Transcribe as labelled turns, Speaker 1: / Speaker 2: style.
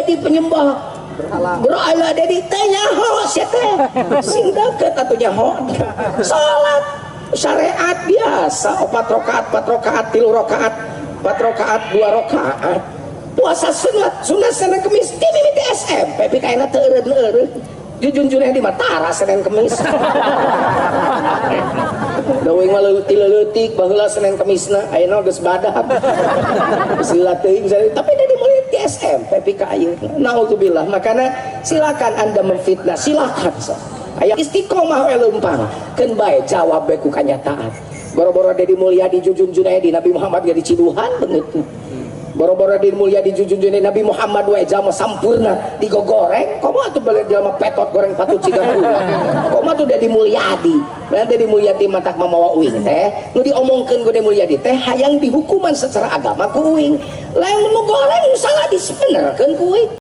Speaker 1: jadi penyembah berhala jadi tanya ho teh sing deket atuh nyaho salat syariat biasa 4 rakaat 3 rakaat 4 rakaat 2 rakaat puasa sunat Senin Kemis di mimiti SMP pikaina teu eureun jujun-jujurnya di Matara Senin Kemis dawing mah leutik baheula Senin Kemisna ayeuna geus badak sila teuing tapi dari mulai di SMP pika ayeuna naudzubillah makana silakan Anda memfitnah silakan aya istiqomah we leumpang keun bae jawab bae ku kanyataan boro-boro Dedi Mulyadi Jujun Junaidi Nabi Muhammad ge diciduhan beungeut boro-boro Dedi Mulyadi Jujun Junaidi Nabi Muhammad we jalma sampurna digogoreng komo atuh balik jalma petot goreng patut ciga kula komo atuh Dedi Mulyadi berarti Dedi Mulyadi matak mamawa uing teh nu diomongkeun ku Dedi Mulyadi teh hayang dihukuman secara agama ku uing lain nu goreng salah disebenerkeun ku uing